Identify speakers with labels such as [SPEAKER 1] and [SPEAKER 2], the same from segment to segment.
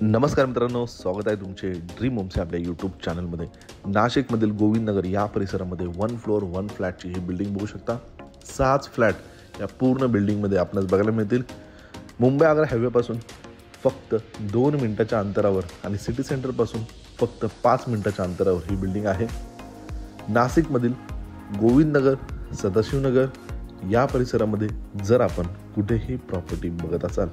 [SPEAKER 1] नमस्कार मित्रांनो, स्वागत आहे तुमचे ड्रीम होम्सच्या आपल्या यूट्यूब चॅनलमध्ये. नाशिकमधील गोविंदनगर या परिसरामध्ये 1 फ्लोअर 1 फ्लॅटची ही बिल्डिंग बघू शकता. 6 फ्लॅट या पूर्ण बिल्डिंगमध्ये आपल्याला बघायला मिळतील. मुंबई आग्रा हायवेपासून फक्त 2 मिनिटाच्या अंतरावर आणि सिटी सेंटरपासून फक्त 5 मिनिटाच्या अंतरावर ही बिल्डिंग आहे. नाशिकमधील गोविंदनगर, सदाशिवनगर या परिसरामध्ये जर आपण कुठेही प्रॉपर्टी बघत असाल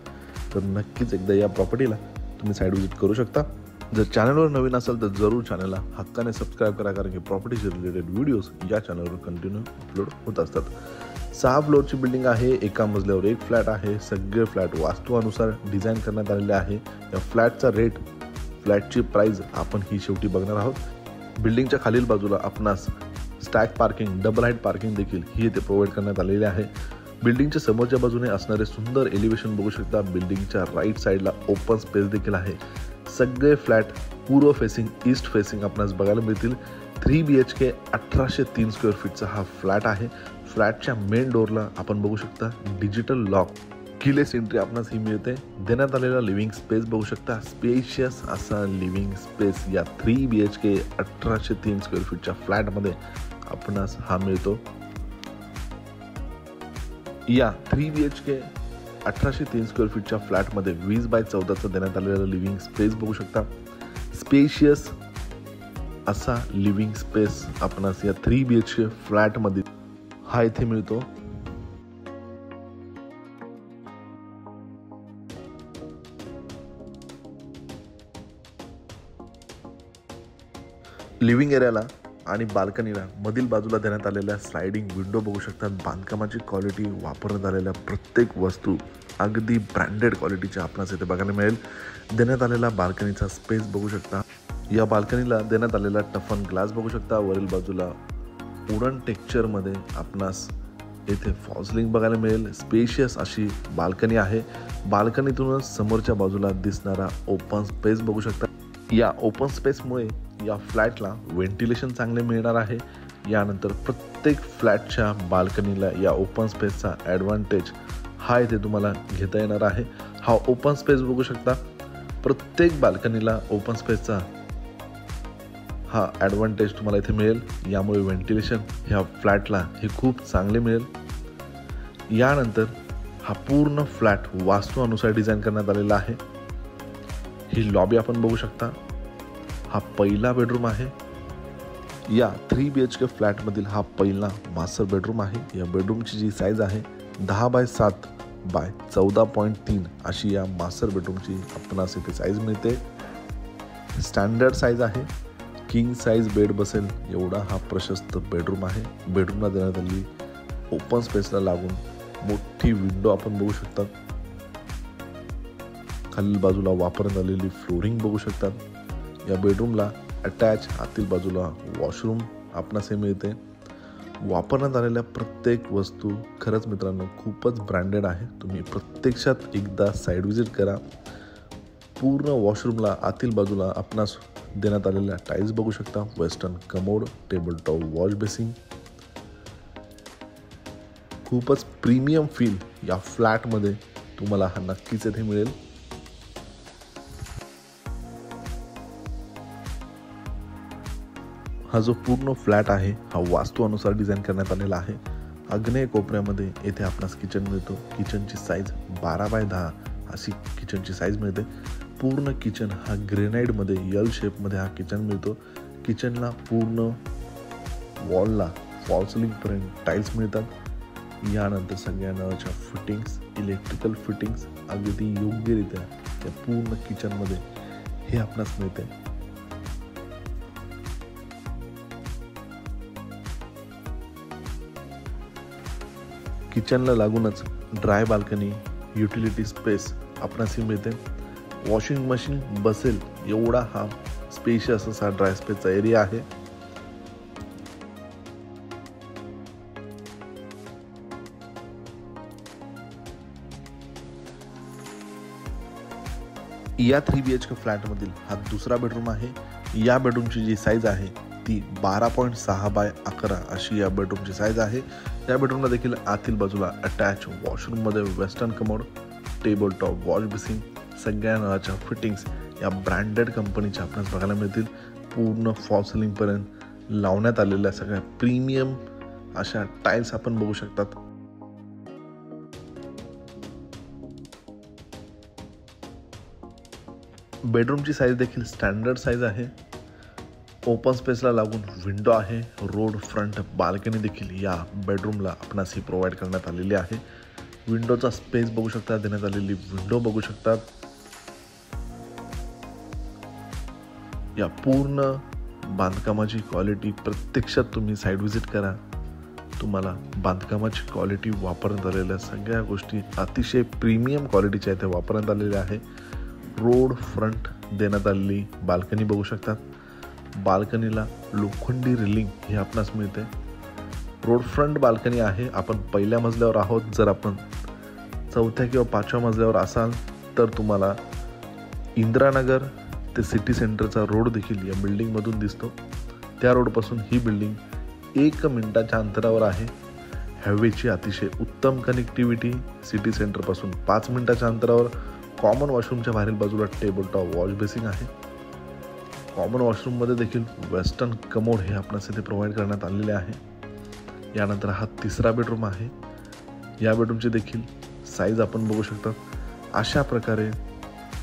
[SPEAKER 1] तर नक्कीच एकदा या प्रॉपर्टीला तुम्ही साईड व्हिजिट करू शकता. जर चॅनलवर नवीन असाल तर जरूर चॅनलला हक्काने सबस्क्राईब करा, कारण की प्रॉपर्टीचे रिलेटेड व्हिडिओज या चॅनलवर कंटिन्यू अपलोड होत असतात. 6 फ्लोअरची बिल्डिंग आहे. एका मजल्यावर एक फ्लॅट आहे. सगळे फ्लॅट वास्तुनुसार डिझाईन करण्यात आलेले आहे. या फ्लॅटचा रेट, फ्लॅटची प्राइस आपण ही शेवटी बघणार आहोत. बिल्डिंगच्या खालील बाजूला आपणास stack parking, double height parking देखील ही इथे प्रोव्हाइड करण्यात आलेली आहे. बिल्डिंगच्या समोरच्या बाजूने असणारे सुंदर एलिव्हेशन बघू शकता. बिल्डिंगच्या राईट साईडला ओपन स्पेस देखील आहे. सगळे फ्लॅट पूर्व फेसिंग, ईस्ट फेसिंग आपणास बघायला मिळतील. 3 BHK 1803 स्क्वेअर फीटचा हा फ्लॅट आहे. फ्लॅटच्या मेन डोअरला आपण बघू शकता डिजिटल लॉक, कीलेस एंट्री आपणास ही मिळते. देण्यात आलेला लिव्हिंग स्पेस बघू शकता. स्पेशियस असा लिव्हिंग स्पेस या 3 BHK 1803 स्क्वेअर फीटच्या फ्लॅटमध्ये आपणास हा मिळतो. या 3 BHK 1803 स्क्वेअर फीटच्या फ्लॅटमध्ये 20x14चा देण्यात आलेला लिव्हिंग स्पेस बघू शकता. स्पेशियस असा लिव्हिंग स्पेस आपणास या 3 BHK फ्लॅटमध्ये हा इथे मिळतो. लिव्हिंग एरियाला आणि बाल्कनीला मधील बाजूला देण्यात आलेल्या स्लायडिंग विंडो बघू शकतात. बांधकामाची क्वालिटी, वापरण्यात आलेल्या प्रत्येक वस्तू अगदी ब्रँडेड क्वालिटीच्या आपणास इथे बघायला मिळेल. देण्यात आलेला बाल्कनीचा स्पेस बघू शकता. या बाल्कनीला देण्यात आलेला टफन ग्लास बघू शकता. वरील बाजूला वुडन टेक्स्चरमध्ये आपणास येथे फॉल्सलिंग बघायला मिळेल. स्पेशियस अशी बाल्कनी आहे. बाल्कनीतूनच समोरच्या बाजूला दिसणारा ओपन स्पेस बघू शकता. या ओपन स्पेसमुळे या फ्लॅटला व्हेंटिलेशन चांगले मिळणार आहे. यानंतर प्रत्येक फ्लॅटच्या बाल्कनीला या ओपन स्पेसचा ॲडव्हान्टेज हा इथे तुम्हाला घेता येणार आहे. हा ओपन स्पेस बघू शकता. प्रत्येक बाल्कनीला ओपन स्पेसचा हा ॲडव्हान्टेज तुम्हाला इथे मिळेल. यामुळे व्हेंटिलेशन ह्या फ्लॅटला हे खूप चांगले मिळेल. यानंतर हा पूर्ण फ्लॅट वास्तुनुसार डिझाईन करण्यात आलेला आहे. ही लॉबी आपण बघू शकता. हा पहिला बेडरूम आहे. या 3 BHK फ्लॅटमधील हा पहिला मास्टर बेडरूम आहे. या बेडरूमची जी साईज आहे 10x7x14.3 अशी या मास्टर बेडरूमची आपणास इथे साईज मिळते. स्टँडर्ड साईज आहे. किंग साईज बेड बसेल एवढा हा प्रशस्त बेडरूम आहे. बेडरूमला देण्यात आलेली ओपन स्पेसला लागून मोठी विंडो आपण बघू शकता. खालील बाजूला वापरण्यात आलेली फ्लोरिंग बघू शकतात. या बेडरूमला अटॅच आतील बाजूला वॉशरूम आपणास हे मिळते. वापरण्यात आलेल्या प्रत्येक वस्तू खरंच मित्रांनो खूपच ब्रँडेड आहे. तुम्ही प्रत्यक्षात एकदा साईड व्हिजिट करा. पूर्ण वॉशरूमला आतील बाजूला आपणास देण्यात आलेल्या टाईल्स बघू शकता. Western commode, table top wash basin. खूपच प्रीमियम फील या फ्लॅटमध्ये तुम्हाला हा नक्कीच येथे मिळेल. हा जो पूर्ण फ्लॅट आहे हा वास्तुनुसार डिझाईन करण्यात आलेला आहे. आग्नेय कोपऱ्यामध्ये येथे आपणास किचन मिळतो. किचनची साईज 12x10 अशी किचनची साईज मिळते. पूर्ण किचन हा ग्रेनाइटमध्ये यल शेपमध्ये हा किचन मिळतो. किचनला पूर्ण वॉलला फॉल्सलिंगपर्यंत टाईल्स मिळतात. यानंतर सगळ्या नळाच्या फिटिंग्स, इलेक्ट्रिकल फिटिंग्स अगदी योग्यरित्या त्या पूर्ण किचनमध्ये हे आपणास मिळते. किचनला लागूनच ड्राय बाल्कनी, युटिलिटी स्पेस आपणास मिळते. वॉशिंग मशीन बसेल एवढा हा स्पेशियस असा ड्राय स्पेसचा एरिया आहे. या 3 BHK फ्लॅटमधील हा दुसरा बेडरूम आहे. या बेडरूमची जी साईज आहे ती 12.6x11 अशी या बेडरूमची साईज आहे. या बेडरूमला देखील आतील बाजूला अटॅच वॉशरूममध्ये western commode, table top wash basin, सगळ्या नळाच्या फिटिंग्स या ब्रँडेड कंपनीच्या आपल्याला बघायला मिळतील. पूर्ण फॉल सिलिंगपर्यंत लावण्यात आलेल्या सगळ्या प्रीमियम अशा टाईल्स आपण बघू शकतात. बेडरूमची साईज देखील स्टँडर्ड साईज आहे. ओपन स्पेसला लागून विंडो आहे. रोड फ्रंट बाल्कनी देखील या बेडरूमला आपणास ही प्रोव्हाइड करण्यात आलेली आहे. विंडोचा स्पेस बघू शकता, देण्यात आलेली विंडो बघू शकतात. या पूर्ण बांधकामाची क्वालिटी प्रत्यक्षात तुम्ही साईड व्हिजिट करा. तुम्हाला बांधकामाची क्वालिटी वापरण्यात आलेल्या सगळ्या गोष्टी अतिशय प्रीमियम क्वालिटीच्या इथे वापरण्यात आलेल्या आहे. रोड फ्रंट देण्यात आलेली बाल्कनी बघू शकतात. बाल्कनीला लोखंडी रेलिंग हे आपणास मिळते. रोड फ्रंट बाल्कनी आहे. आपण पहिल्या मजल्यावर आहोत. जर आपण चौथ्या किंवा पाचव्या मजल्यावर असाल तर तुम्हाला इंदिरानगर ते सिटी सेंटरचा रोड देखील या बिल्डिंगमधून दिसतो. त्या रोडपासून ही बिल्डिंग 1 मिनिटाच्या अंतरावर आहे. हायवेची अतिशय उत्तम कनेक्टिव्हिटी. सिटी सेंटरपासून 5 मिनिटाच्या अंतरावर. कॉमन वॉशरूमच्या बाहेरील बाजूला टेबल टॉप वॉश बेसिंग आहे. कॉमन वॉशरूममध्ये देखील वेस्टर्न कमोड हे आपणास इथे प्रोव्हाइड करण्यात आलेले आहे. यानंतर हा तिसरा बेडरूम आहे. या बेडरूमची देखील साईज आपण बघू शकता. अशा प्रकारे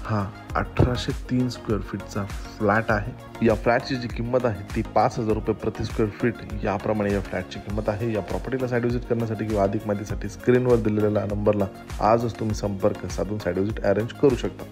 [SPEAKER 1] हा 1803 स्क्वेअर फीटचा फ्लॅट आहे. या फ्लॅटची जी किंमत आहे ती 5,000 रुपये प्रति स्क्वेअर फीट याप्रमाणे या फ्लॅटची किंमत आहे. या प्रॉपर्टीला साईड व्हिजिट करण्यासाठी किंवा अधिक माहितीसाठी स्क्रीनवर दिलेल्या नंबरला आजच तुम्ही संपर्क साधून साईड व्हिजिट अरेंज करू शकता.